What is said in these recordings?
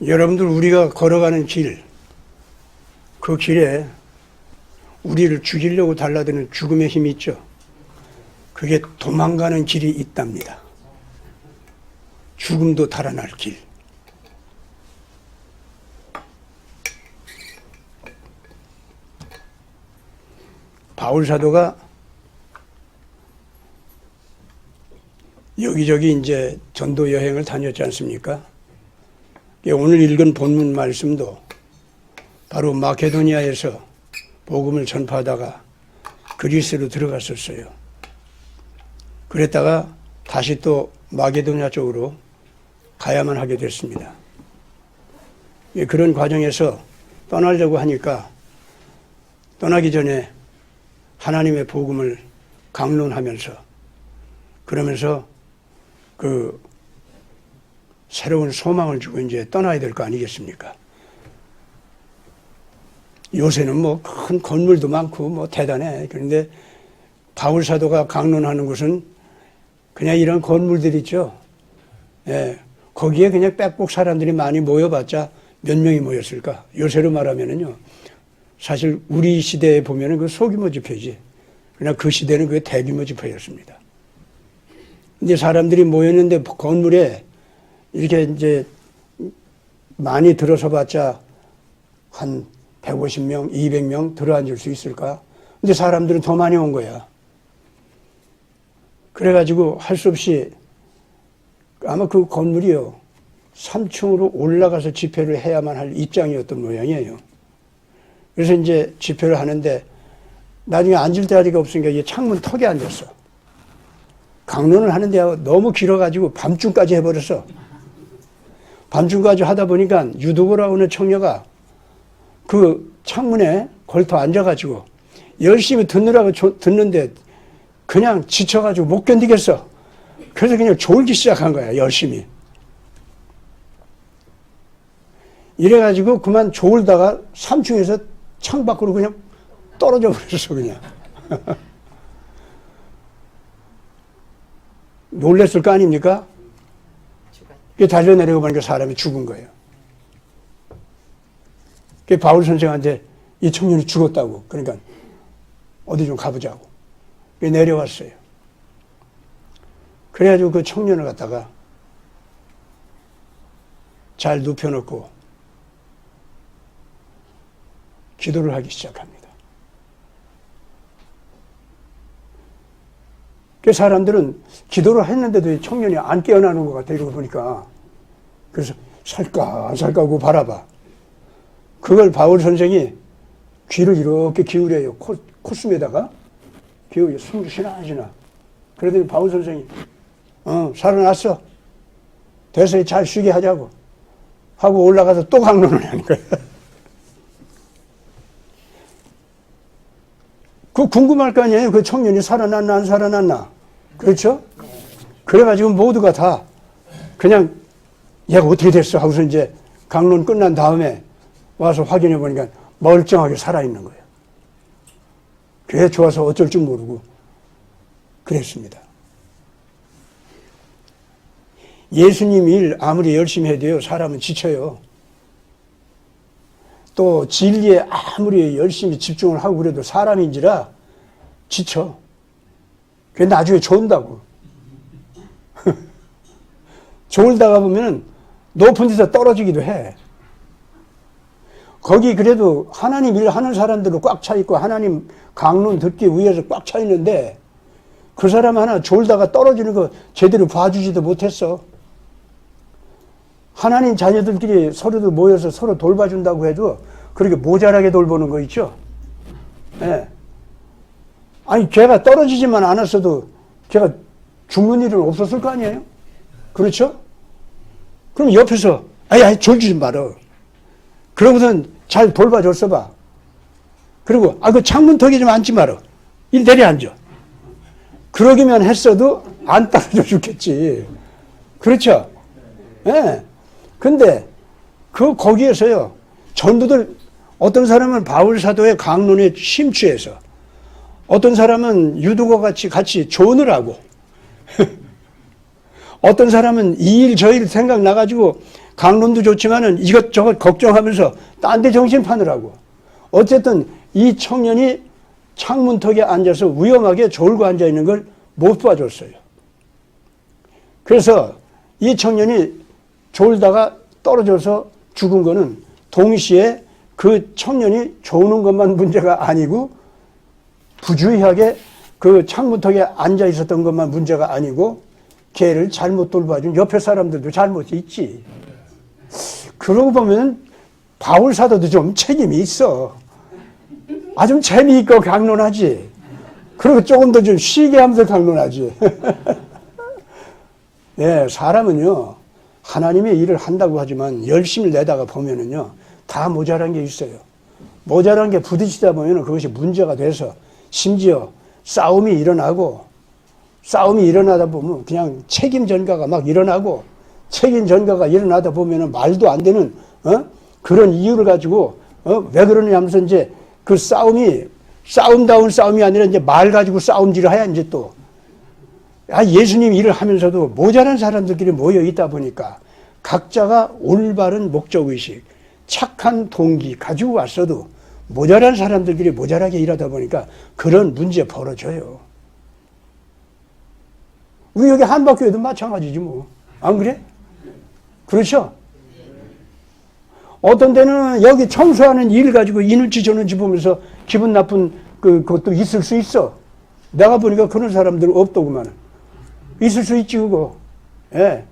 여러분들 우리가 걸어가는 길, 그 길에 우리를 죽이려고 달라드는 죽음의 힘이 있죠. 그게 도망가는 길이 있답니다. 죽음도 달아날 길. 바울 사도가 여기저기 이제 전도 여행을 다녔지 않습니까? 오늘 읽은 본문 말씀도 바로 마케도니아에서 복음을 전파하다가 그리스로 들어갔었어요. 그랬다가 다시 또 마게도냐 쪽으로 가야만 하게 됐습니다. 그런 과정에서 떠나려고 하니까 떠나기 전에 하나님의 복음을 강론하면서 그러면서 그 새로운 소망을 주고 이제 떠나야 될 거 아니겠습니까? 요새는 뭐 큰 건물도 많고 뭐 대단해. 그런데 바울 사도가 강론하는 곳은 그냥 이런 건물들 있죠. 예, 거기에 그냥 빽복 사람들이 많이 모여봤자 몇 명이 모였을까? 요새로 말하면은요. 사실 우리 시대에 보면은 그 소규모 집회지. 그냥 그 시대는 그게 대규모 집회였습니다. 근데 사람들이 모였는데 건물에 이렇게 이제 많이 들어서 봤자 한 150명, 200명 들어앉을 수 있을까? 근데 사람들은 더 많이 온 거야. 그래가지고 할 수 없이 아마 그 건물이요. 3층으로 올라가서 집회를 해야만 할 입장이었던 모양이에요. 그래서 이제 집회를 하는데 나중에 앉을 자리가 없으니까 이 창문 턱에 앉았어. 강론을 하는데 너무 길어가지고 밤중까지 해버렸어. 밤중까지 하다 보니까 유도고라고 하는 청녀가 그 창문에 걸터 앉아가지고 열심히 듣느라고 듣는데 그냥 지쳐가지고 못 견디겠어. 그래서 그냥 졸기 시작한 거야, 열심히. 이래가지고 그만 졸다가 3층에서 창밖으로 그냥 떨어져 버렸어, 그냥. 놀랬을 거 아닙니까? 달려내려고 보니까 사람이 죽은 거예요. 바울 선생한테 이 청년이 죽었다고. 그러니까 어디 좀 가보자고. 내려왔어요. 그래가지고 그 청년을 갖다가 잘 눕혀놓고 기도를 하기 시작합니다. 그 사람들은 기도를 했는데도 청년이 안 깨어나는 것 같아, 이러고 보니까. 그래서 살까, 안 살까 하고 바라봐. 그걸 바울 선생이 귀를 이렇게 기울여요. 콧숨에다가 기울여. 숨을 쉬나. 그러더니 바울 선생이, 살아났어. 돼서 잘 쉬게 하자고. 하고 올라가서 또 강론을 하는 거야. 그 궁금할 거 아니에요. 그 청년이 살아났나, 안 살아났나. 그렇죠? 그래가지고 모두가 다 그냥 얘가 어떻게 됐어? 하고서 이제 강론 끝난 다음에 와서 확인해 보니까 멀쩡하게 살아있는 거예요. 그게 좋아서 어쩔 줄 모르고 그랬습니다. 예수님 일 아무리 열심히 해도요, 사람은 지쳐요. 또 진리에 아무리 열심히 집중을 하고 그래도 사람인지라 지쳐. 그게 나중에 좋은다고. 졸다가 보면 높은 데서 떨어지기도 해. 거기 그래도 하나님 일 하는 사람들로 꽉 차 있고 하나님 강론 듣기 위해서 꽉 차 있는데 그 사람 하나 졸다가 떨어지는 거 제대로 봐주지도 못했어. 하나님 자녀들끼리 서로도 모여서 서로 돌봐준다고 해도 그렇게 모자라게 돌보는 거 있죠? 네. 아니, 걔가 떨어지지만 않았어도 걔가 죽는 일은 없었을 거 아니에요? 그렇죠? 그럼 옆에서, 아이, 졸지 좀 말어. 그러고선 잘 돌봐줬어 봐. 그리고, 그 창문턱에 좀 앉지 말어. 일 내려앉아. 그러기만 했어도 안 떨어져 죽겠지. 그렇죠? 예. 네. 근데, 거기에서요, 전도들, 어떤 사람은 바울 사도의 강론에 심취해서, 어떤 사람은 유도가 같이 조언을 하고, 어떤 사람은 이 일 저 일 생각나가지고 강론도 좋지만은 이것저것 걱정하면서 딴 데 정신 파느라고. 어쨌든 이 청년이 창문턱에 앉아서 위험하게 졸고 앉아있는 걸 못 봐줬어요. 그래서 이 청년이 졸다가 떨어져서 죽은 거는 동시에 그 청년이 조는 것만 문제가 아니고 부주의하게 그 창문턱에 앉아 있었던 것만 문제가 아니고 걔를 잘못 돌봐준 옆에 사람들도 잘못이 있지. 그러고 보면 바울 사도도 좀 책임이 있어. 좀 재미있고 강론하지. 그리고 조금 더 좀 쉬게 하면서 강론하지. 네, 사람은요, 하나님의 일을 한다고 하지만 열심히 내다가 보면은요, 다 모자란 게 있어요. 모자란 게 부딪히다 보면 그것이 문제가 돼서 심지어 싸움이 일어나다 보면 그냥 책임 전가가 막 일어나고 책임 전가가 일어나다 보면 말도 안 되는, 그런 이유를 가지고, 왜 그러냐 하면서 이제 그 싸움다운 싸움이 아니라 이제 말 가지고 싸움질을 해야 이제 또. 예수님 일을 하면서도 모자란 사람들끼리 모여 있다 보니까 각자가 올바른 목적의식, 착한 동기 가지고 왔어도 모자란 사람들끼리 모자라게 일하다 보니까 그런 문제 벌어져요. 우리 여기 한박교회도 마찬가지지 뭐. 안 그래? 그렇죠? 어떤 때는 여기 청소하는 일 가지고 이는지 저는지 보면서 기분 나쁜 그것도 있을 수 있어. 내가 보니까 그런 사람들 없더구만. 있을 수 있지 그거. 예.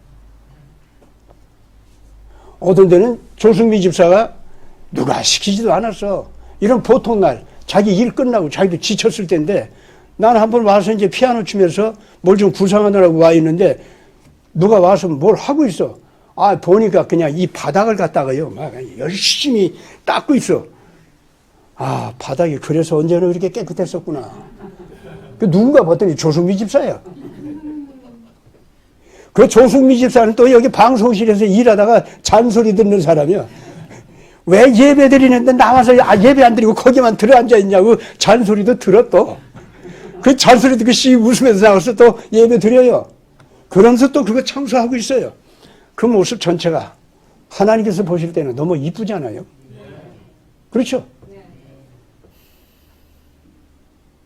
어떤 때는 조승미 집사가 누가 시키지도 않았어. 이런 보통 날 자기 일 끝나고 자기도 지쳤을 텐데 나는 한번 와서 이제 피아노 치면서 뭘 좀 구상하느라고 와 있는데 누가 와서 뭘 하고 있어. 보니까 그냥 이 바닥을 갖다가요 막 열심히 닦고 있어. 바닥이 그래서 언제나 그렇게 깨끗했었구나. 누군가 봤더니 조승미 집사야. 그 조승미 집사는 또 여기 방송실에서 일하다가 잔소리 듣는 사람이야. 왜 예배 드리는데 나와서 예배 안 드리고 거기만 들어앉아 있냐고 잔소리도 들어 또. 그 잔소리 듣고 웃으면서 나와서 또 예배 드려요. 그러면서 또 그거 청소하고 있어요. 그 모습 전체가 하나님께서 보실 때는 너무 이쁘잖아요. 그렇죠?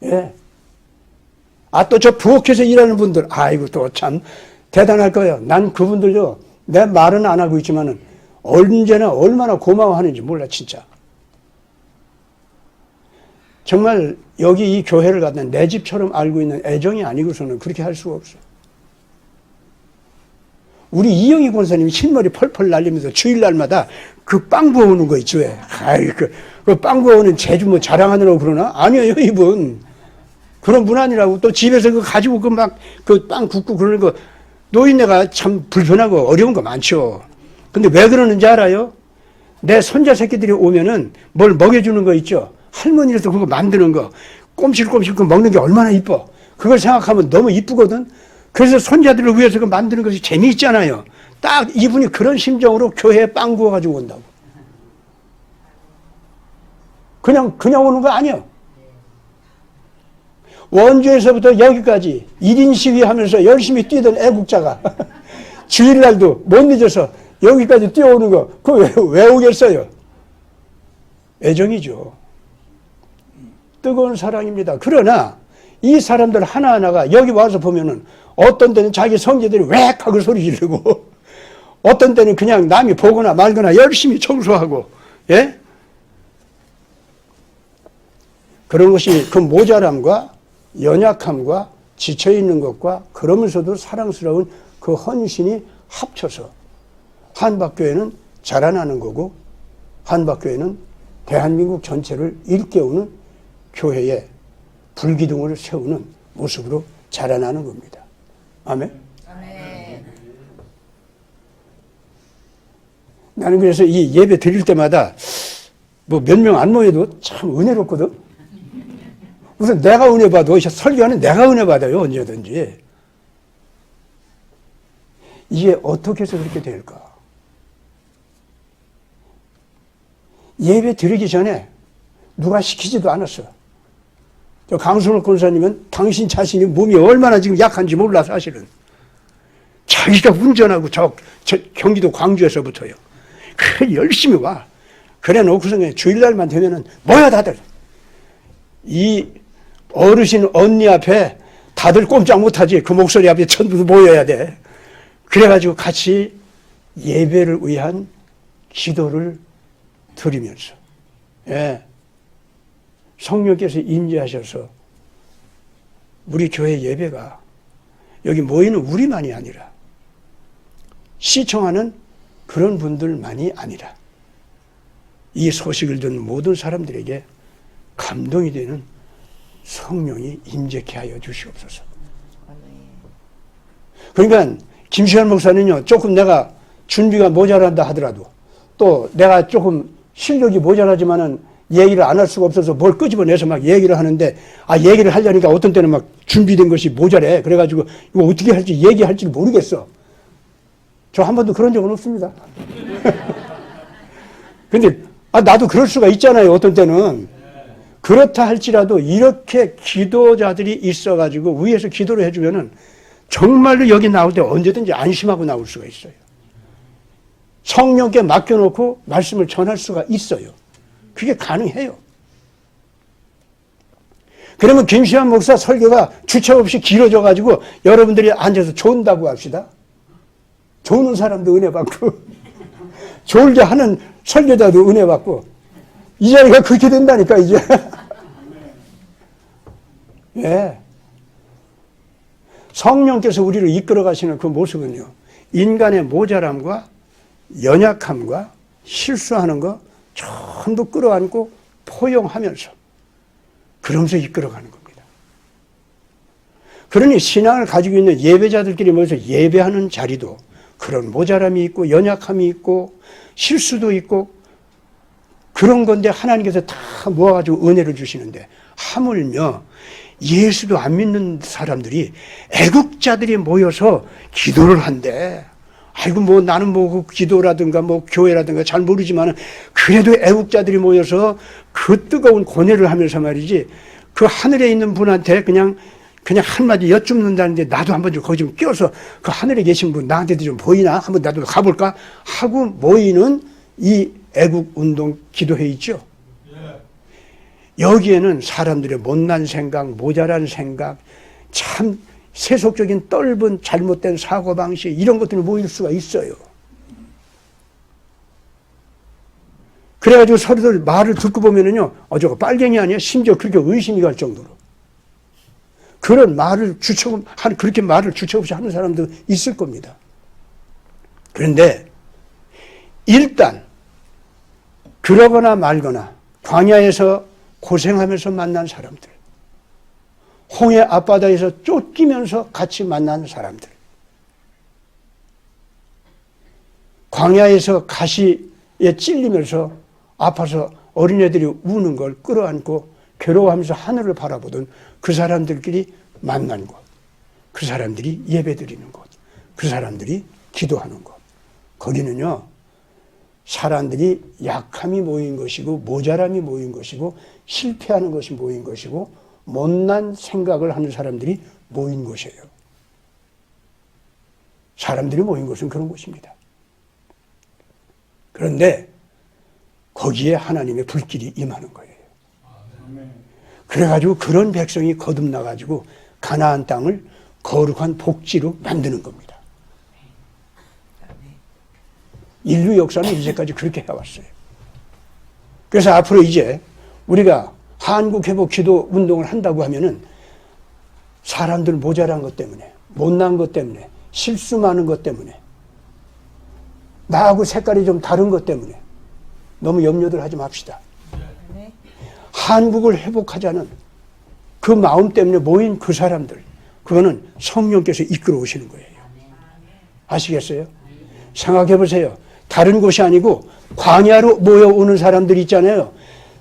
예. 또 저 부엌에서 일하는 분들, 아이고, 또 참 대단할 거예요. 난 그분들요, 내 말은 안 하고 있지만은 언제나 얼마나 고마워하는지 몰라, 진짜. 정말 여기 이 교회를 갖다 내 집처럼 알고 있는 애정이 아니고서는 그렇게 할 수가 없어. 우리 이영희 권사님이 흰머리 펄펄 날리면서 주일날마다 그 빵 부어오는 거 있지, 왜? 그 빵 부어오는 제주 뭐 자랑하느라고 그러나? 아니에요, 이분. 그런 분 아니라고. 또 집에서 그 가지고 그 빵 굽고 그러는 거 노인네가 참 불편하고 어려운 거 많죠. 근데 왜 그러는지 알아요? 내 손자 새끼들이 오면은 뭘 먹여주는 거 있죠? 할머니라서 그거 만드는 거. 꼼실꼼실 그 먹는 게 얼마나 이뻐. 그걸 생각하면 너무 이쁘거든? 그래서 손자들을 위해서 그 만드는 것이 재미있잖아요. 딱 이분이 그런 심정으로 교회에 빵 구워가지고 온다고. 그냥 오는 거 아니에요. 원주에서부터 여기까지 1인 시위하면서 열심히 뛰던 애국자가 주일날도 못 늦어서 여기까지 뛰어오는 거 그거 왜 오겠어요? 애정이죠. 뜨거운 사랑입니다. 그러나 이 사람들 하나하나가 여기 와서 보면은 어떤 때는 자기 성제들이 웩 하고 소리 지르고 어떤 때는 그냥 남이 보거나 말거나 열심히 청소하고, 예? 그런 것이 그 모자람과 연약함과 지쳐있는 것과 그러면서도 사랑스러운 그 헌신이 합쳐서 한박교회는 자라나는 거고 한박교회는 대한민국 전체를 일깨우는 교회의 불기둥을 세우는 모습으로 자라나는 겁니다. 아멘? 아멘. 나는 그래서 이 예배 드릴 때마다 뭐 몇 명 안 모여도 참 은혜롭거든? 우선 내가 은혜 받아. 설교하는 내가 은혜 받아요. 언제든지. 이게 어떻게 해서 그렇게 될까? 예배 드리기 전에 누가 시키지도 않았어. 저 강순옥 권사님은 당신 자신이 몸이 얼마나 지금 약한지 몰라 사실은. 자기가 운전하고 저 경기도 광주에서부터요. 그 열심히 와. 그래 놓고서 주일날만 되면은 모여 다들. 이 어르신 언니 앞에 다들 꼼짝 못하지. 그 목소리 앞에 전부 모여야 돼. 그래가지고 같이 예배를 위한 기도를 드리면서, 예, 성령께서 임재하셔서 우리 교회 예배가 여기 모이는 우리만이 아니라 시청하는 그런 분들만이 아니라 이 소식을 듣는 모든 사람들에게 감동이 되는 성령이 임재케 하여 주시옵소서. 그러니까 김시환 목사는요, 조금 내가 준비가 모자란다 하더라도 또 내가 조금 실력이 모자라지만은 얘기를 안 할 수가 없어서 뭘 끄집어내서 막 얘기를 하는데, 얘기를 하려니까 어떤 때는 막 준비된 것이 모자래. 그래가지고 이거 어떻게 할지 얘기할지 모르겠어. 저 한 번도 그런 적은 없습니다. 근데 나도 그럴 수가 있잖아요. 어떤 때는. 그렇다 할지라도 이렇게 기도자들이 있어가지고 위에서 기도를 해주면은 정말로 여기 나올 때 언제든지 안심하고 나올 수가 있어요. 성령께 맡겨놓고 말씀을 전할 수가 있어요. 그게 가능해요. 그러면 김시환 목사 설교가 주체 없이 길어져가지고 여러분들이 앉아서 존다고 합시다. 조는 사람도 은혜 받고 졸게 하는 설교자도 은혜 받고 이 자리가 그렇게 된다니까 이제. 예. 성령께서 우리를 이끌어 가시는 그 모습은요, 인간의 모자람과 연약함과 실수하는 거 전부 끌어안고 포용하면서 그러면서 이끌어가는 겁니다. 그러니 신앙을 가지고 있는 예배자들끼리 모여서 예배하는 자리도 그런 모자람이 있고 연약함이 있고 실수도 있고 그런 건데 하나님께서 다 모아가지고 은혜를 주시는데, 하물며 예수도 안 믿는 사람들이 애국자들이 모여서 기도를 한대. 아이고 뭐 나는 뭐 그 기도라든가 뭐 교회라든가 잘 모르지만은 그래도 애국자들이 모여서 그 뜨거운 고뇌를 하면서 말이지, 그 하늘에 있는 분한테 그냥 한마디 여쭙는다는데 나도 한번 좀 거기 좀 껴서 그 하늘에 계신 분 나한테도 좀 보이나? 한번 나도 가볼까? 하고 모이는 이 애국운동 기도회 있죠. 여기에는 사람들의 못난 생각, 모자란 생각, 참 세속적인 떫은 잘못된 사고방식 이런 것들이 모일 수가 있어요. 그래가지고 서로들 말을 듣고 보면은요, 저거 빨갱이 아니야? 심지어 그렇게 의심이 갈 정도로. 그런 말을 그렇게 말을 주체 없이 하는 사람도 있을 겁니다. 그런데 일단 그러거나 말거나 광야에서 고생하면서 만난 사람들, 홍해 앞바다에서 쫓기면서 같이 만난 사람들, 광야에서 가시에 찔리면서 아파서 어린애들이 우는 걸 끌어안고 괴로워하면서 하늘을 바라보던 그 사람들끼리 만난 곳, 그 사람들이 예배드리는 곳, 그 사람들이 기도하는 곳, 거기는요, 사람들이 약함이 모인 것이고 모자람이 모인 것이고 실패하는 것이 모인 것이고 못난 생각을 하는 사람들이 모인 곳이에요. 사람들이 모인 곳은 그런 곳입니다. 그런데 거기에 하나님의 불길이 임하는 거예요. 그래가지고 그런 백성이 거듭나가지고 가나안 땅을 거룩한 복지로 만드는 겁니다. 인류 역사는 이제까지 그렇게 해왔어요. 그래서 앞으로 이제 우리가 한국 회복 기도 운동을 한다고 하면은 사람들 모자란 것 때문에, 못난 것 때문에, 실수 많은 것 때문에, 나하고 색깔이 좀 다른 것 때문에 너무 염려들 하지 맙시다. 한국을 회복하자는 그 마음 때문에 모인 그 사람들, 그거는 성령께서 이끌어 오시는 거예요. 아시겠어요? 생각해 보세요. 다른 곳이 아니고 광야로 모여오는 사람들이 있잖아요.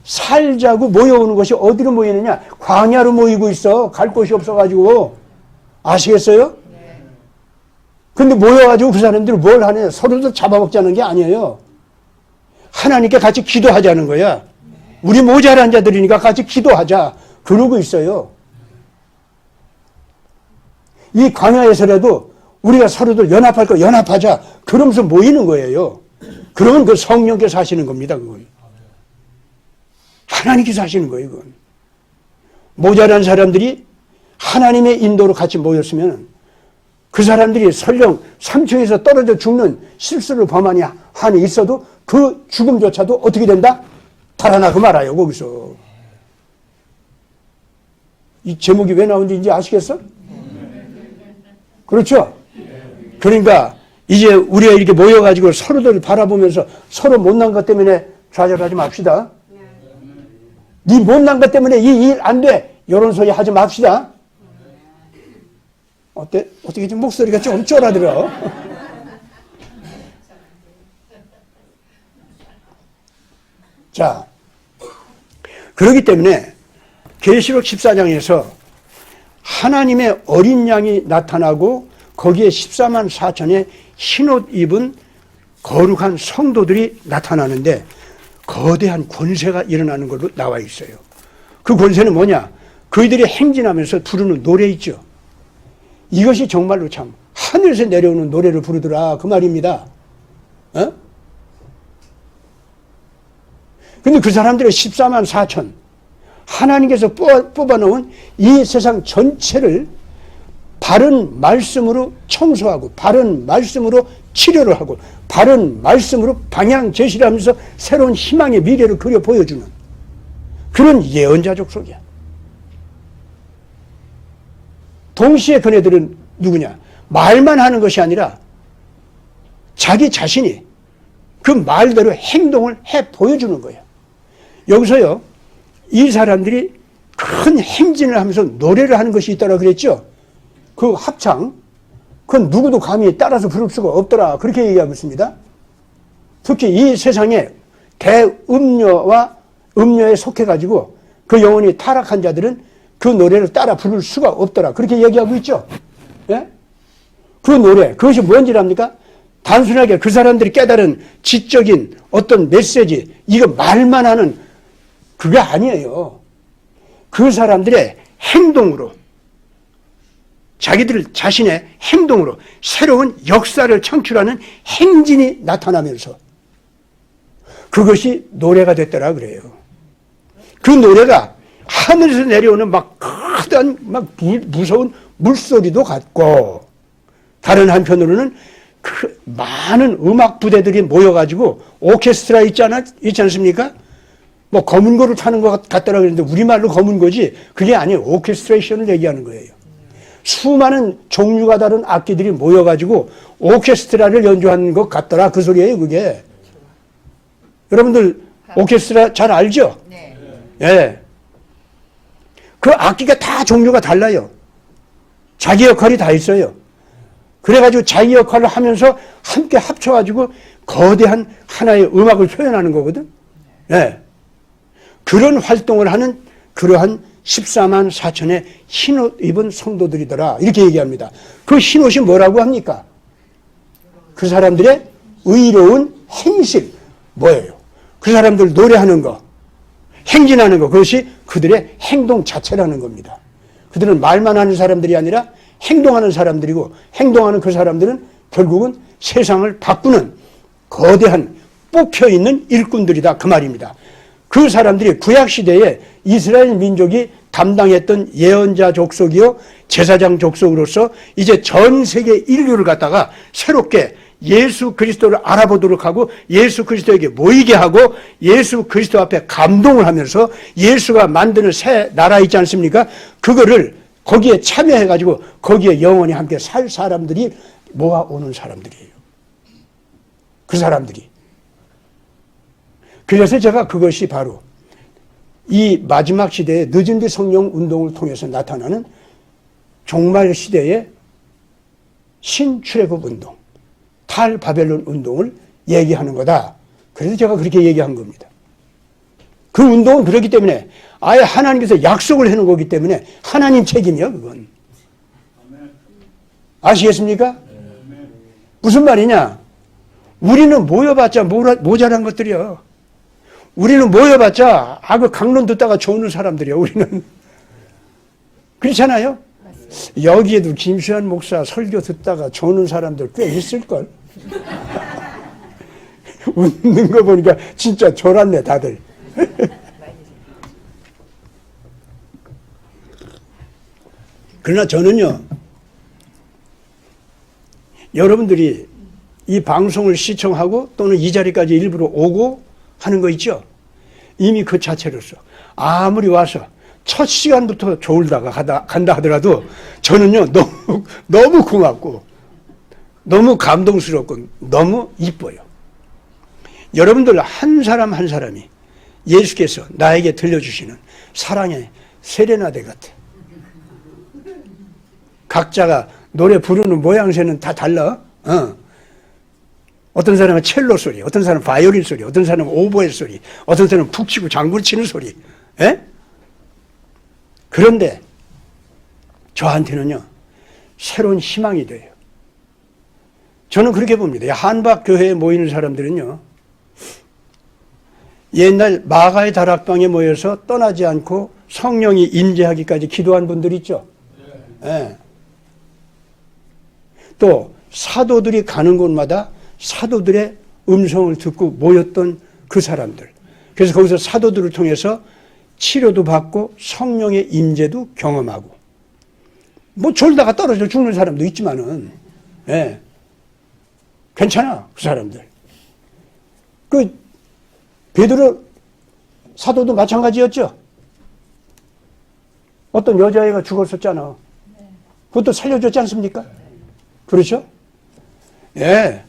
살자고 모여오는 것이 어디로 모이느냐? 광야로 모이고 있어. 갈 곳이 없어가지고. 아시겠어요? 근데 모여가지고 그 사람들이 뭘 하느냐? 서로도 잡아먹자는 게 아니에요. 하나님께 같이 기도하자는 거야. 우리 모자란 자들이니까 같이 기도하자. 그러고 있어요. 이 광야에서라도 우리가 서로들 연합할 거 연합하자. 그러면서 모이는 거예요. 그러면 그 성령께서 하시는 겁니다. 그건. 하나님께서 하시는 거예요. 그건. 모자란 사람들이 하나님의 인도로 같이 모였으면 그 사람들이 설령 상처에서 떨어져 죽는 실수를 범하니 한이 있어도 그 죽음조차도 어떻게 된다? 달아나고 말아요. 거기서. 이 제목이 왜 나온지 이제 아시겠어? 그렇죠? 그러니까 이제 우리가 이렇게 모여가지고 서로들 바라보면서 서로 못난 것 때문에 좌절하지 맙시다. 네 못난 것 때문에 이 일 안 돼. 이런 소리 하지 맙시다. 어때? 어떻게 좀 목소리가 좀 쫄아들어? 자, 그렇기 때문에 계시록 14장에서 하나님의 어린 양이 나타나고 거기에 14만 4천의 흰옷 입은 거룩한 성도들이 나타나는데 거대한 권세가 일어나는 걸로 나와 있어요. 그 권세는 뭐냐? 그들이 행진하면서 부르는 노래 있죠. 이것이 정말로 참 하늘에서 내려오는 노래를 부르더라 그 말입니다. 어? 근데 그 사람들의 14만 4천 하나님께서 뽑아놓은 이 세상 전체를 바른 말씀으로 청소하고 바른 말씀으로 치료를 하고 바른 말씀으로 방향 제시를 하면서 새로운 희망의 미래를 그려 보여주는 그런 예언자 족속이야. 동시에 그네들은 누구냐? 말만 하는 것이 아니라 자기 자신이 그 말대로 행동을 해 보여주는 거예요. 여기서요, 이 사람들이 큰 행진을 하면서 노래를 하는 것이 있다고 그랬죠? 그 합창, 그건 누구도 감히 따라서 부를 수가 없더라. 그렇게 얘기하고 있습니다. 특히 이 세상에 대음료와 음료에 속해가지고 그 영혼이 타락한 자들은 그 노래를 따라 부를 수가 없더라. 그렇게 얘기하고 있죠. 예? 그 노래, 그것이 뭔지랍니까? 단순하게 그 사람들이 깨달은 지적인 어떤 메시지, 이거 말만 하는 그게 아니에요. 그 사람들의 행동으로, 자기들 자신의 행동으로 새로운 역사를 창출하는 행진이 나타나면서 그것이 노래가 됐더라 그래요. 그 노래가 하늘에서 내려오는 막 크던 막 무서운 물소리도 같고 다른 한편으로는 그 많은 음악 부대들이 모여가지고 오케스트라 있지 않습니까? 뭐 검은 거를 타는 것 같더라 그랬는데 우리말로 검은 거지 그게 아니에요. 오케스트레이션을 얘기하는 거예요. 수많은 종류가 다른 악기들이 모여가지고 오케스트라를 연주하는 것 같더라 그 소리예요 그게. 여러분들 오케스트라 잘 알죠? 네. 예. 그 악기가 다 종류가 달라요. 자기 역할이 다 있어요. 그래가지고 자기 역할을 하면서 함께 합쳐가지고 거대한 하나의 음악을 표현하는 거거든. 예. 그런 활동을 하는 그러한 14만 4천의 흰옷 입은 성도들이더라. 이렇게 얘기합니다. 그 흰옷이 뭐라고 합니까? 그 사람들의 의로운 행실. 뭐예요? 그 사람들 노래하는 거, 행진하는 거, 그것이 그들의 행동 자체라는 겁니다. 그들은 말만 하는 사람들이 아니라 행동하는 사람들이고 행동하는 그 사람들은 결국은 세상을 바꾸는 거대한 뽑혀있는 일꾼들이다 그 말입니다. 그 사람들이 구약시대에 이스라엘 민족이 담당했던 예언자 족속이요 제사장 족속으로서 이제 전 세계 인류를 갖다가 새롭게 예수 그리스도를 알아보도록 하고 예수 그리스도에게 모이게 하고 예수 그리스도 앞에 감동을 하면서 예수가 만드는 새 나라 있지 않습니까? 그거를 거기에 참여해가지고 거기에 영원히 함께 살 사람들이 모아오는 사람들이에요. 그 사람들이. 그래서 제가 그것이 바로 이 마지막 시대의 늦은 뒤 성령 운동을 통해서 나타나는 종말 시대의 신출애굽 운동, 탈바벨론 운동을 얘기하는 거다. 그래서 제가 그렇게 얘기한 겁니다. 그 운동은 그렇기 때문에 아예 하나님께서 약속을 해놓은 거기 때문에 하나님 책임이야 그건. 아시겠습니까? 무슨 말이냐? 우리는 모여봤자 모자란 것들이야. 우리는 모여봤자 그 강론 듣다가 좋은 사람들이야 우리는. 그렇잖아요? 여기에도 김수환 목사 설교 듣다가 조는 사람들 꽤 있을걸? 웃는 거 보니까 진짜 졸았네, 다들. 그러나 저는요, 여러분들이 이 방송을 시청하고 또는 이 자리까지 일부러 오고 하는 거 있죠? 이미 그 자체로서 아무리 와서 첫 시간부터 졸다가 간다 하더라도 저는요, 너무 고맙고 너무 감동스럽고 너무 이뻐요. 여러분들 한 사람 한 사람이 예수께서 나에게 들려주시는 사랑의 세레나데 같아. 각자가 노래 부르는 모양새는 다 달라. 어떤 사람은 첼로 소리, 어떤 사람은 바이올린 소리, 어떤 사람은 오보에 소리, 어떤 사람은 푹 치고 장구를 치는 소리. 에? 그런데 저한테는요, 새로운 희망이 돼요. 저는 그렇게 봅니다. 한박교회에 모이는 사람들은요, 옛날 마가의 다락방에 모여서 떠나지 않고 성령이 임재하기까지 기도한 분들 있죠. 예. 또 사도들이 가는 곳마다 사도들의 음성을 듣고 모였던 그 사람들. 그래서 거기서 사도들을 통해서 치료도 받고 성령의 임재도 경험하고, 뭐 졸다가 떨어져 죽는 사람도 있지만은, 예. 괜찮아, 그 사람들. 그 베드로 사도도 마찬가지였죠. 어떤 여자애가 죽었었잖아. 그것도 살려줬지 않습니까? 그렇죠? 예.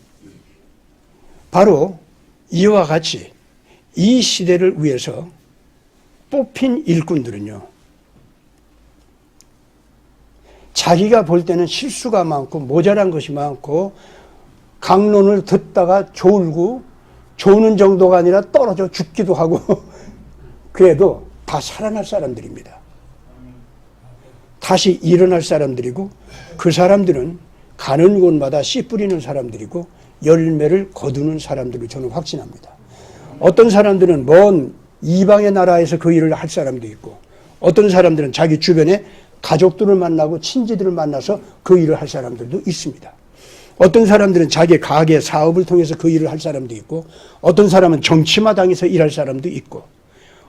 바로 이와 같이 이 시대를 위해서 뽑힌 일꾼들은요, 자기가 볼 때는 실수가 많고 모자란 것이 많고 강론을 듣다가 졸고 조는 정도가 아니라 떨어져 죽기도 하고 그래도 다 살아날 사람들입니다. 다시 일어날 사람들이고, 그 사람들은 가는 곳마다 씨 뿌리는 사람들이고 열매를 거두는 사람들을 저는 확신합니다. 어떤 사람들은 먼 이방의 나라에서 그 일을 할 사람도 있고, 어떤 사람들은 자기 주변에 가족들을 만나고 친지들을 만나서 그 일을 할 사람들도 있습니다. 어떤 사람들은 자기 가게 사업을 통해서 그 일을 할 사람도 있고, 어떤 사람은 정치마당에서 일할 사람도 있고,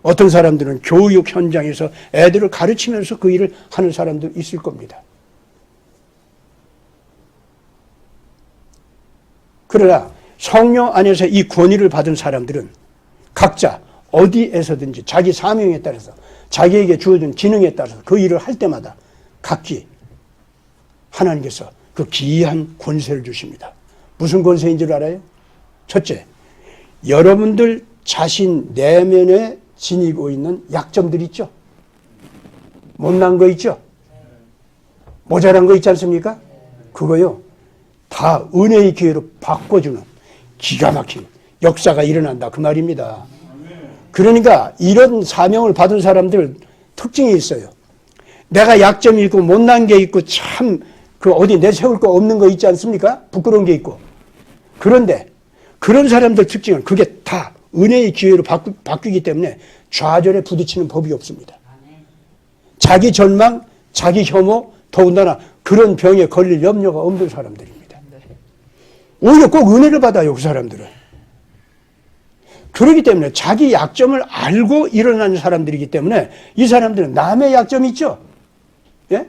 어떤 사람들은 교육 현장에서 애들을 가르치면서 그 일을 하는 사람도 있을 겁니다. 그러나 성령 안에서 이 권위를 받은 사람들은 각자 어디에서든지 자기 사명에 따라서, 자기에게 주어진 기능에 따라서 그 일을 할 때마다 각기 하나님께서 그 기이한 권세를 주십니다. 무슨 권세인 줄 알아요? 첫째, 여러분들 자신 내면에 지니고 있는 약점들 있죠? 못난 거 있죠? 모자란 거 있지 않습니까? 그거요, 다 은혜의 기회로 바꿔주는 기가 막힌 역사가 일어난다, 그 말입니다. 그러니까 이런 사명을 받은 사람들 특징이 있어요. 내가 약점이 있고 못난 게 있고 참 그 어디 내세울 거 없는 거 있지 않습니까? 부끄러운 게 있고. 그런데 그런 사람들 특징은 그게 다 은혜의 기회로 바뀌기 때문에 좌절에 부딪히는 법이 없습니다. 자기 절망, 자기 혐오, 더군다나 그런 병에 걸릴 염려가 없는 사람들입니다. 오히려 꼭 은혜를 받아요, 그 사람들은. 그렇기 때문에 자기 약점을 알고 일어나는 사람들이기 때문에 이 사람들은 남의 약점이 있죠? 예?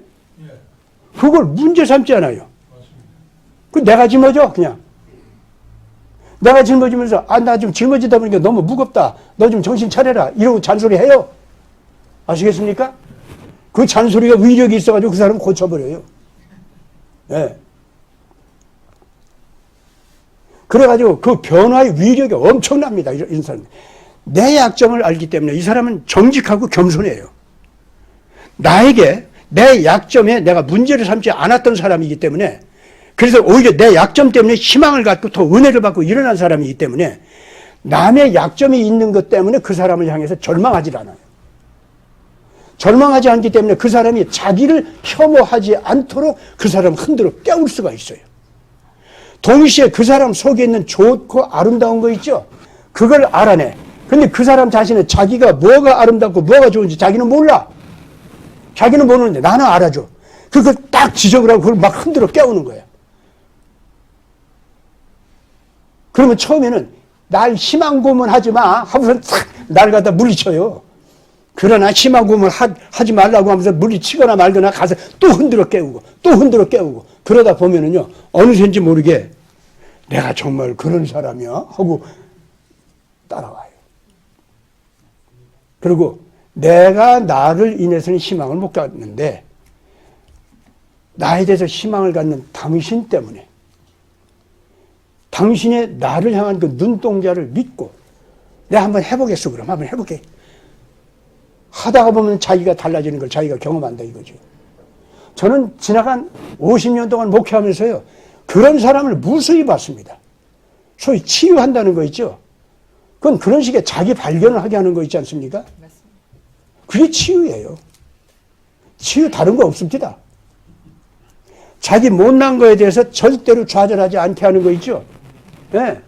그걸 문제 삼지 않아요. 그 내가 짊어져, 그냥. 내가 짊어지면서, 나 좀 짊어지다 보니까 너무 무겁다. 너 좀 정신 차려라. 이러고 잔소리 해요. 아시겠습니까? 그 잔소리가 위력이 있어가지고 그 사람 고쳐버려요. 예. 그래가지고 그 변화의 위력이 엄청납니다. 이런 사람. 내 약점을 알기 때문에 이 사람은 정직하고 겸손해요. 나에게 내 약점에 내가 문제를 삼지 않았던 사람이기 때문에, 그래서 오히려 내 약점 때문에 희망을 갖고 더 은혜를 받고 일어난 사람이기 때문에 남의 약점이 있는 것 때문에 그 사람을 향해서 절망하지 않아요. 절망하지 않기 때문에 그 사람이 자기를 혐오하지 않도록 그 사람을 흔들어 깨울 수가 있어요. 동시에 그 사람 속에 있는 좋고 아름다운 거 있죠? 그걸 알아내. 근데 그 사람 자신은 자기가 뭐가 아름답고 뭐가 좋은지 자기는 몰라. 자기는 모르는데 나는 알아줘. 그걸 딱 지적을 하고 그걸 막 흔들어 깨우는 거야. 그러면 처음에는 날 희망 고문하지 마 하고서 탁 날 갖다 물리쳐요. 그러나 희망 고문 하지 말라고 하면서 물리치거나 말거나 가서 또 흔들어 깨우고 또 흔들어 깨우고 그러다 보면은요 어느샌지 모르게 내가 정말 그런 사람이야 하고 따라와요. 그리고 내가 나를 인해서는 희망을 못 갖는데 나에 대해서 희망을 갖는 당신 때문에 당신의 나를 향한 그 눈동자를 믿고 내가 한번 해보겠어. 그럼 한번 해볼게. 하다가 보면 자기가 달라지는 걸 자기가 경험한다 이거죠. 저는 지나간 50년 동안 목회하면서요 그런 사람을 무수히 봤습니다. 소위 치유한다는 거 있죠. 그건 그런 식의 자기 발견을 하게 하는 거 있지 않습니까? 그게 치유예요. 치유 다른 거 없습니다. 자기 못난 거에 대해서 절대로 좌절하지 않게 하는 거 있죠. 네.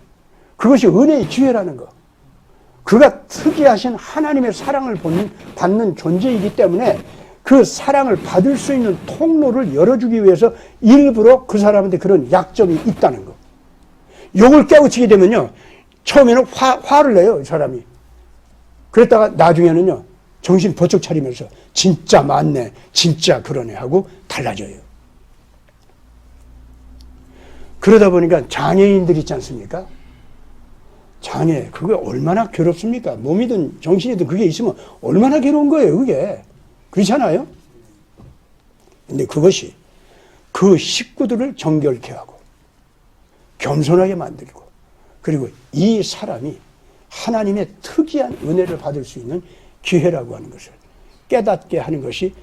그것이 은혜의 기회라는 거. 그가 특이하신 하나님의 사랑을 받는 존재이기 때문에 그 사랑을 받을 수 있는 통로를 열어주기 위해서 일부러 그 사람한테 그런 약점이 있다는 거. 요걸 깨우치게 되면요. 처음에는 화를 내요, 이 사람이. 그랬다가 나중에는요. 정신 번쩍 차리면서 진짜 맞네, 진짜 그러네 하고 달라져요. 그러다 보니까 장애인들 있지 않습니까? 장애, 그게 얼마나 괴롭습니까? 몸이든 정신이든 그게 있으면 얼마나 괴로운 거예요, 그게. 그렇잖아요? 근데 그것이 그 식구들을 정결케 하고 겸손하게 만들고 그리고 이 사람이 하나님의 특이한 은혜를 받을 수 있는 기회라고 하는 것을 깨닫게 하는 것이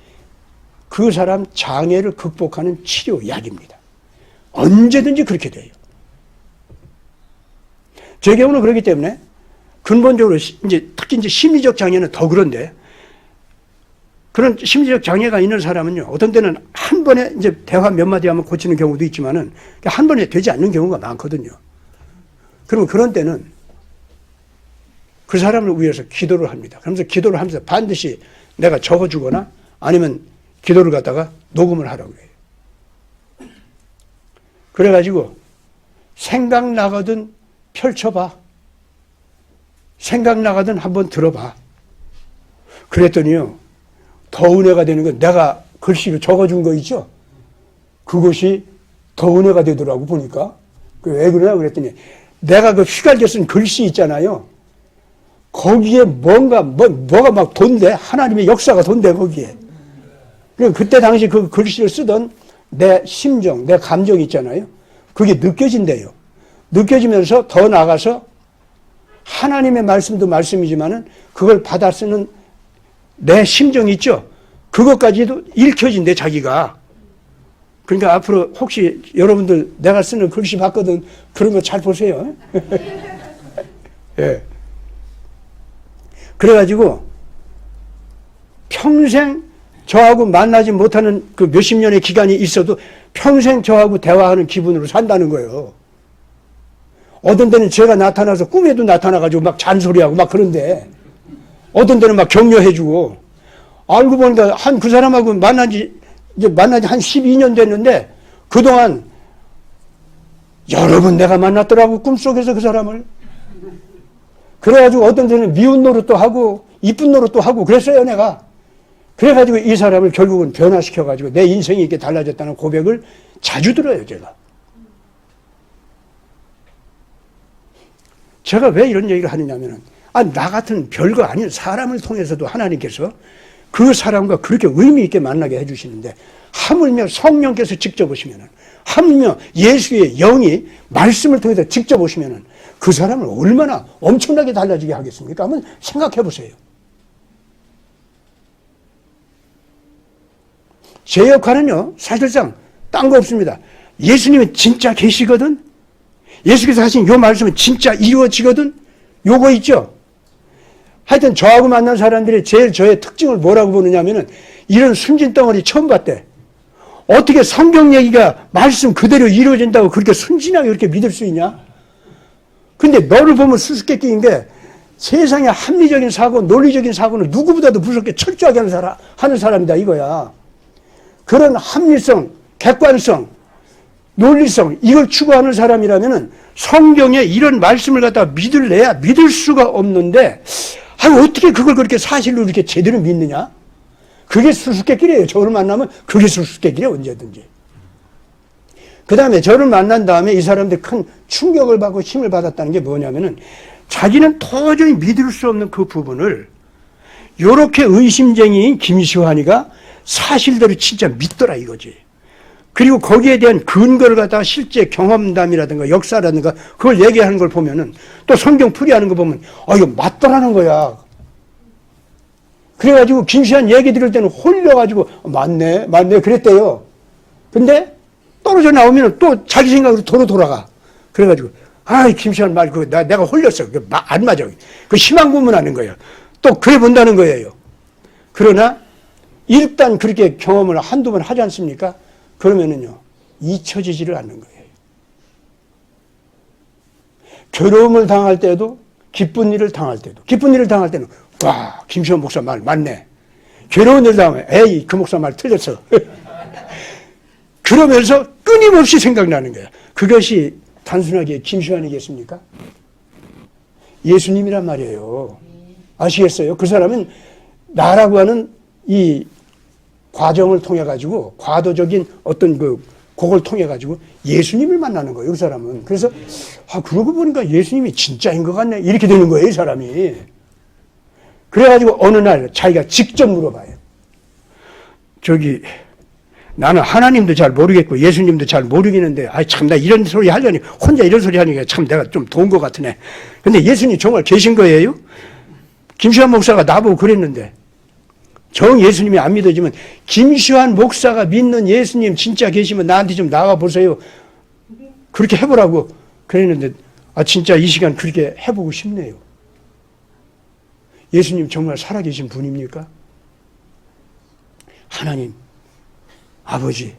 그 사람 장애를 극복하는 치료약입니다. 언제든지 그렇게 돼요. 제 경우는 그렇기 때문에 근본적으로 특히 이제 심리적 장애는 더 그런데 그런 심리적 장애가 있는 사람은요, 어떤 때는 한 번에 이제 대화 몇 마디 하면 고치는 경우도 있지만은 한 번에 되지 않는 경우가 많거든요. 그러면 그런 때는 그 사람을 위해서 기도를 합니다. 그러면서 기도를 하면서 반드시 내가 적어주거나 아니면 기도를 갖다가 녹음을 하라고 해요. 그래가지고 생각나거든 펼쳐봐. 생각나거든 한번 들어봐. 그랬더니요. 더 은혜가 되는 건 내가 글씨로 적어준 거 있죠? 그것이 더 은혜가 되더라고 보니까. 왜 그러냐 그랬더니 내가 그 휘갈겨 쓴 글씨 있잖아요. 거기에 뭐가 막 돈대. 하나님의 역사가 돈대 거기에. 그때 당시 그 글씨를 쓰던 내 심정, 내 감정 있잖아요. 그게 느껴진대요. 느껴지면서 더 나가서 하나님의 말씀도 말씀이지만은 그걸 받아 쓰는 내 심정이 있죠? 그것까지도 읽혀진대, 자기가. 그러니까 앞으로 혹시 여러분들 내가 쓰는 글씨 봤거든. 그런 거 잘 보세요. 예. 그래가지고 평생 저하고 만나지 못하는 그 몇십 년의 기간이 있어도 평생 저하고 대화하는 기분으로 산다는 거예요. 어떤 때는 제가 나타나서 꿈에도 나타나가지고 막 잔소리하고 막 그런데 어떤 때는 막 격려해주고 알고 보니까 그 사람하고 만난 지 한 12년 됐는데 그동안 여러 번 내가 만났더라고 꿈속에서 그 사람을. 그래가지고 어떤 때는 미운 노릇도 하고 이쁜 노릇도 하고 그랬어요 내가. 그래가지고 이 사람을 결국은 변화시켜가지고 내 인생이 이렇게 달라졌다는 고백을 자주 들어요 제가. 제가 왜 이런 얘기를 하느냐면은 나 같은 별거 아닌 사람을 통해서도 하나님께서 그 사람과 그렇게 의미 있게 만나게 해주시는데 하물며 성령께서 직접 오시면은 하물며 예수의 영이 말씀을 통해서 직접 오시면은 그 사람을 얼마나 엄청나게 달라지게 하겠습니까? 한번 생각해 보세요. 제 역할은요 사실상 딴 거 없습니다. 예수님은 진짜 계시거든. 예수께서 하신 요 말씀은 진짜 이루어지거든. 요거 있죠. 하여튼 저하고 만난 사람들이 제일 저의 특징을 뭐라고 보느냐면은 이런 순진 덩어리 처음 봤대. 어떻게 성경 얘기가 말씀 그대로 이루어진다고 그렇게 순진하게 그렇게 믿을 수 있냐? 근데 너를 보면 수수께끼인 게 세상의 합리적인 사고, 논리적인 사고는 누구보다도 무섭게 철저하게 하는 사람이다 이거야. 그런 합리성, 객관성, 논리성 이걸 추구하는 사람이라면은 성경에 이런 말씀을 갖다가 믿을래야 믿을 수가 없는데 어떻게 그걸 그렇게 사실로 이렇게 제대로 믿느냐? 그게 수수께끼래요. 저를 만나면 그게 수수께끼래요. 언제든지. 그 다음에 저를 만난 다음에 이 사람들이 큰 충격을 받고 힘을 받았다는 게 뭐냐면은 자기는 도저히 믿을 수 없는 그 부분을 요렇게 의심쟁이인 김시환이가 사실대로 진짜 믿더라 이거지. 그리고 거기에 대한 근거를 갖다가 실제 경험담이라든가 역사라든가 그걸 얘기하는 걸 보면은 또 성경 풀이하는 거 보면 이거 맞더라는 거야. 그래가지고 김시환 얘기 들을 때는 홀려가지고 맞네 그랬대요. 근데 떨어져 나오면 또 자기 생각으로 도로 돌아가. 그래가지고 김시환 말 그거 내가 홀렸어. 안 맞아. 그 희망 고문하는 거예요. 또 그래 본다는 거예요. 그러나 일단 그렇게 경험을 한두 번 하지 않습니까? 그러면은요 잊혀지지를 않는 거예요. 괴로움을 당할 때도 기쁜 일을 당할 때도 기쁜 일을 당할 때는 와 김시환 목사 말 맞네. 괴로운 일을 당하면 에이 그 목사 말 틀렸어. 그러면서 끊임없이 생각나는 거예요. 그것이 단순하게 김시환이겠습니까? 예수님이란 말이에요. 아시겠어요? 그 사람은 나라고 하는 이 과정을 통해 가지고 과도적인 어떤 그걸 통해 가지고 예수님을 만나는 거예요. 그 사람은. 그래서 그러고 보니까 예수님이 진짜인 것 같네. 이렇게 되는 거예요. 이 사람이. 그래가지고 어느 날 자기가 직접 물어봐요. 나는 하나님도 잘 모르겠고 예수님도 잘 모르겠는데 참 나 이런 소리 하려니 혼자 이런 소리 하니까 참 내가 좀 도운 것 같으네. 근데 예수님 정말 계신 거예요? 김시환 목사가 나보고 그랬는데 정 예수님이 안 믿어지면 김시환 목사가 믿는 예수님 진짜 계시면 나한테 좀 나와 보세요. 그렇게 해보라고 그랬는데 진짜 이 시간 그렇게 해보고 싶네요. 예수님 정말 살아계신 분입니까? 하나님 아버지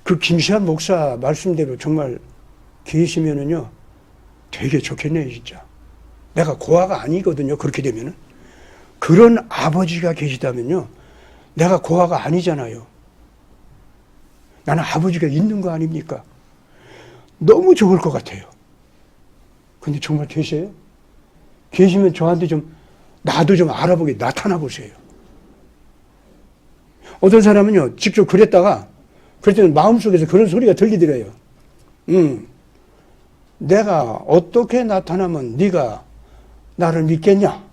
그 김시환 목사 말씀대로 정말 계시면은요 되게 좋겠네요. 진짜 내가 고아가 아니거든요. 그렇게 되면은 그런 아버지가 계시다면요 내가 고아가 아니잖아요. 나는 아버지가 있는 거 아닙니까? 너무 좋을 것 같아요. 근데 정말 계세요? 계시면 저한테 나도 좀 알아보게 나타나 보세요. 어떤 사람은요 직접 그랬다가 그랬더니 마음속에서 그런 소리가 들리더래요. 내가 어떻게 나타나면 네가 나를 믿겠냐?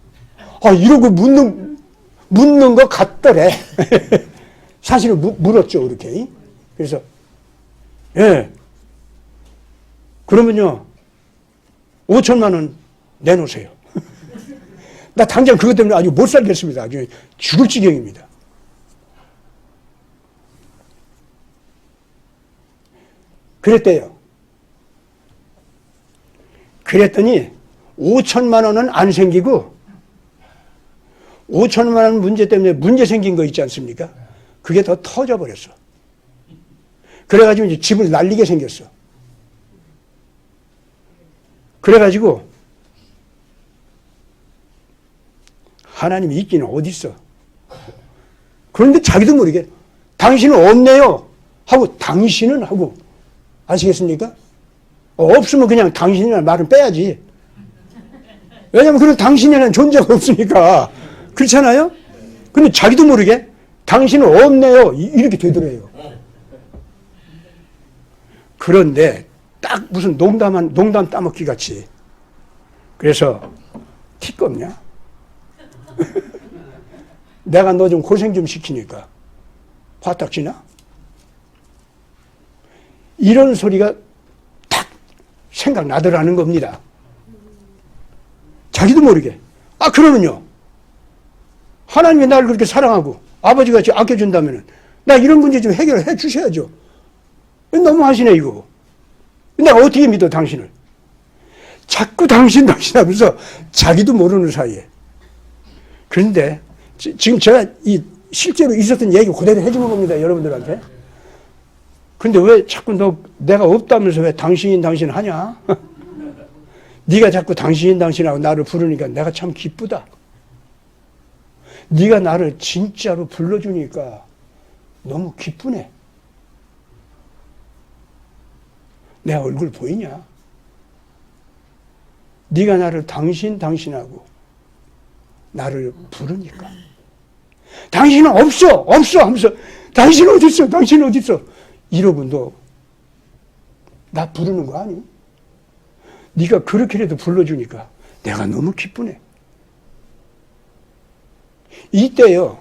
이러고 묻는 것 같더래. 사실은 물었죠, 그렇게. 그래서, 그러면요, 5천만 원 내놓으세요. 나 당장 그것 때문에 아주 못 살겠습니다. 아주 죽을 지경입니다. 그랬대요. 그랬더니 5천만 원은 안 생기고 5천만 원 문제 때문에 문제 생긴 거 있지 않습니까? 그게 더 터져버렸어. 그래가지고 이제 집을 날리게 생겼어. 그래가지고 하나님이 있기는 어디 있어? 그런데 자기도 모르게 당신은 없네요 하고 당신은 하고 아시겠습니까? 없으면 그냥 당신이라는 말은 빼야지. 왜냐하면 그런 당신이라는 존재가 없으니까. 그렇잖아요? 근데 자기도 모르게 당신은 없네요 이렇게 되더래요. 그런데 딱 무슨 농담 따먹기 같이 그래서 티 껍냐? 내가 너 좀 고생 좀 시키니까 화딱지나? 이런 소리가 딱 생각나더라는 겁니다. 자기도 모르게. 그러면요. 하나님이 나를 그렇게 사랑하고 아버지가 아껴준다면 나 이런 문제 좀 해결해 주셔야죠. 너무 하시네 이거. 내가 어떻게 믿어 당신을. 자꾸 당신 하면서 자기도 모르는 사이에. 그런데 지금 제가 실제로 있었던 얘기 그대로 해주는 겁니다. 여러분들한테. 근데 왜 자꾸 내가 없다면서 왜 당신 하냐? 네가 자꾸 당신하고 나를 부르니까 내가 참 기쁘다. 네가 나를 진짜로 불러주니까 너무 기쁘네. 내 얼굴 보이냐? 네가 나를 당신하고 나를 부르니까. 당신은 없어 하면서 당신 어딨어? 당신 어딨어? 이러고 너 나 부르는 거 아니? 네가 그렇게라도 불러주니까 내가 너무 기쁘네. 이때요,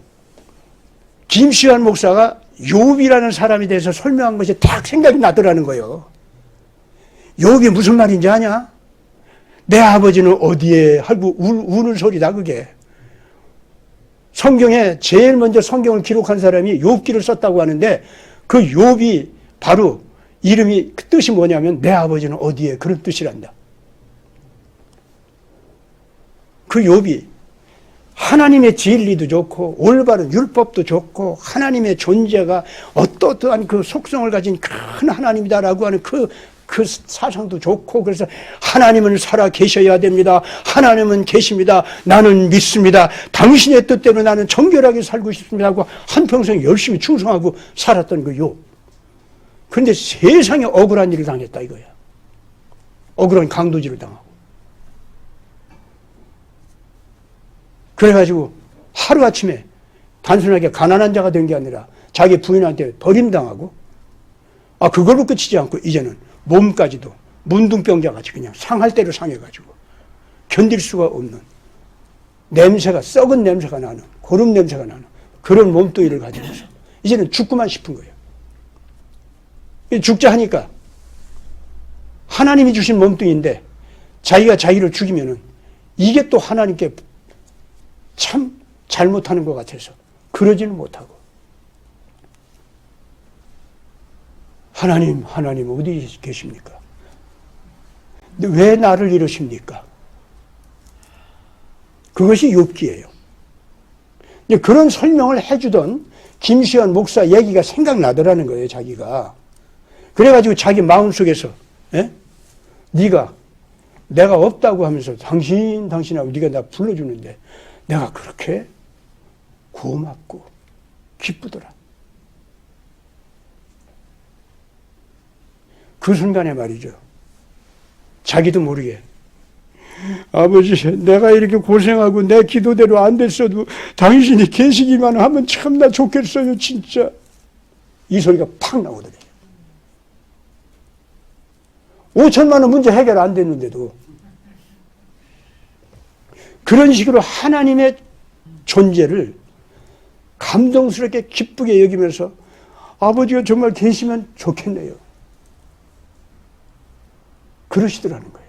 김시환 목사가 욥이라는 사람에 대해서 설명한 것이 딱 생각이 나더라는 거예요. 욥이 무슨 말인지 아냐? 내 아버지는 어디에? 하고 우는 소리다 그게. 성경에 제일 먼저 성경을 기록한 사람이 욥기를 썼다고 하는데 그 욥이 바로 이름이 그 뜻이 뭐냐면 내 아버지는 어디에? 그런 뜻이란다. 그 욥이 하나님의 진리도 좋고 올바른 율법도 좋고 하나님의 존재가 어떠한 그 속성을 가진 큰 하나님이다라고 하는 그 사상도 좋고 그래서 하나님은 살아 계셔야 됩니다. 하나님은 계십니다. 나는 믿습니다. 당신의 뜻대로 나는 정결하게 살고 싶습니다 하고 한평생 열심히 충성하고 살았던 그 욥. 그런데 세상에 억울한 일을 당했다 이거야. 억울한 강도질을 당하고. 그래가지고 하루아침에 단순하게 가난한 자가 된 게 아니라 자기 부인한테 버림당하고 그걸로 끝이지 않고 이제는 몸까지도 문둥병자같이 그냥 상할 대로 상해가지고 견딜 수가 없는 냄새가 썩은 냄새가 나는 고름 냄새가 나는 그런 몸뚱이를 가지고서 이제는 죽고만 싶은 거예요. 죽자 하니까 하나님이 주신 몸뚱이인데 자기가 자기를 죽이면은 이게 또 하나님께 참 잘못하는 것 같아서 그러지는 못하고 하나님 어디 계십니까? 근데 왜 나를 이러십니까? 그것이 욥기예요. 그런 설명을 해주던 김시환 목사 얘기가 생각나더라는 거예요, 자기가. 그래가지고 자기 마음속에서 내가 없다고 하면서 당신하고 네가 나 불러주는데 내가 그렇게 고맙고 기쁘더라. 그 순간에 말이죠. 자기도 모르게 아버지 내가 이렇게 고생하고 내 기도대로 안 됐어도 당신이 계시기만 하면 참나 좋겠어요 진짜. 이 소리가 팍 나오더래요. 5천만 원 문제 해결 안 됐는데도 그런 식으로 하나님의 존재를 감동스럽게 기쁘게 여기면서 아버지가 정말 계시면 좋겠네요. 그러시더라는 거예요.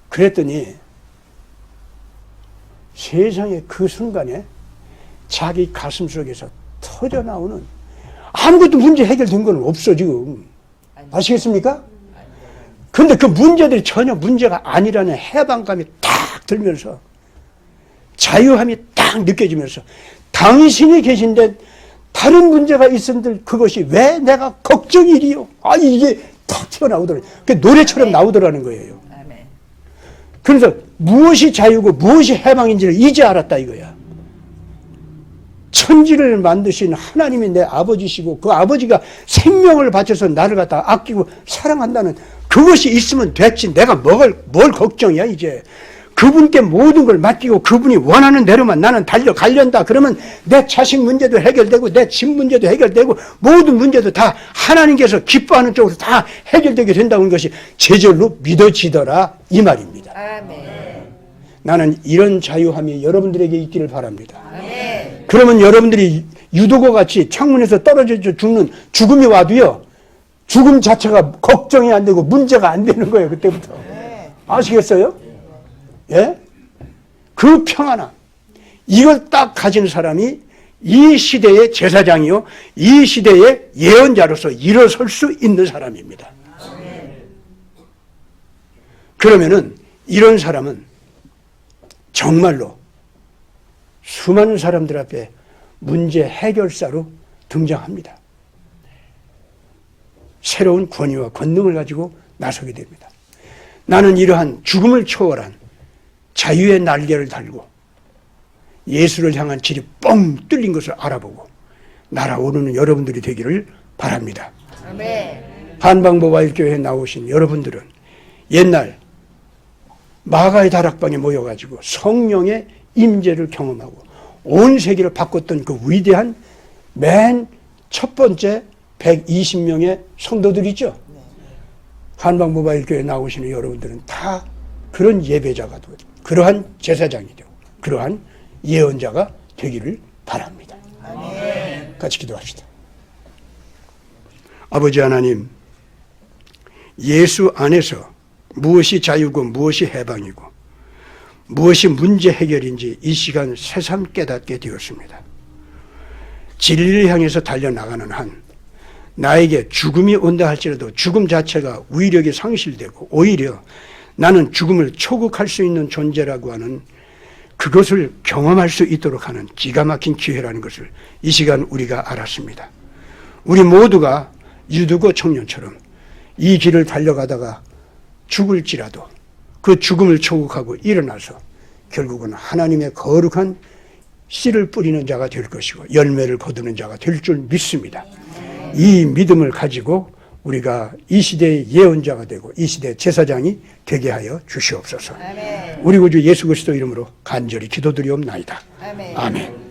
그랬더니 세상에 그 순간에 자기 가슴 속에서 터져나오는 아무것도 문제 해결된 건 없어 지금. 아시겠습니까? 그런데 그 문제들이 전혀 문제가 아니라는 해방감이 딱 들면서 자유함이 딱 느껴지면서 당신이 계신데 다른 문제가 있은들 그것이 왜 내가 걱정이리요? 이게 탁 튀어나오더라고요. 그 노래처럼 나오더라는 거예요. 그래서 무엇이 자유고 무엇이 해방인지를 이제 알았다 이거야. 천지를 만드신 하나님이 내 아버지시고 그 아버지가 생명을 바쳐서 나를 갖다 아끼고 사랑한다는 그것이 있으면 됐지. 내가 뭘 걱정이야 이제. 그분께 모든 걸 맡기고 그분이 원하는 대로만 나는 달려가련다. 그러면 내 자식 문제도 해결되고 내 집 문제도 해결되고 모든 문제도 다 하나님께서 기뻐하는 쪽으로 다 해결되게 된다는 것이 제절로 믿어지더라 이 말입니다. 아멘. 나는 이런 자유함이 여러분들에게 있기를 바랍니다. 아멘. 그러면 여러분들이 유도과 같이 창문에서 떨어져 죽는 죽음이 와도요. 죽음 자체가 걱정이 안 되고 문제가 안 되는 거예요. 그때부터. 아시겠어요? 예? 그 평안함. 이걸 딱 가진 사람이 이 시대의 제사장이요. 이 시대의 예언자로서 일어설 수 있는 사람입니다. 그러면은 이런 사람은 정말로 수많은 사람들 앞에 문제 해결사로 등장합니다. 새로운 권위와 권능을 가지고 나서게 됩니다. 나는 이러한 죽음을 초월한 자유의 날개를 달고 예수를 향한 질이 뻥 뚫린 것을 알아보고 날아오르는 여러분들이 되기를 바랍니다. 아멘. 한방모바일교회에 나오신 여러분들은 옛날 마가의 다락방에 모여가지고 성령의 임재를 경험하고 온 세계를 바꿨던 그 위대한 맨 첫 번째 120명의 성도들이죠. 한방모바일교회에 나오시는 여러분들은 다 그런 예배자가 되고 그러한 제사장이 되고 그러한 예언자가 되기를 바랍니다. 아멘. 같이 기도합시다. 아버지 하나님, 예수 안에서 무엇이 자유고 무엇이 해방이고 무엇이 문제 해결인지 이 시간 새삼 깨닫게 되었습니다. 진리를 향해서 달려나가는 한 나에게 죽음이 온다 할지라도 죽음 자체가 위력이 상실되고 오히려 나는 죽음을 초국할 수 있는 존재라고 하는 그것을 경험할 수 있도록 하는 기가 막힌 기회라는 것을 이 시간 우리가 알았습니다. 우리 모두가 유두고 청년처럼 이 길을 달려가다가 죽을지라도 그 죽음을 초국하고 일어나서 결국은 하나님의 거룩한 씨를 뿌리는 자가 될 것이고 열매를 거두는 자가 될 줄 믿습니다. 이 믿음을 가지고 우리가 이 시대의 예언자가 되고 이 시대의 제사장이 되게 하여 주시옵소서. 아멘. 우리 구주 예수 그리스도 이름으로 간절히 기도드리옵나이다. 아멘. 아멘.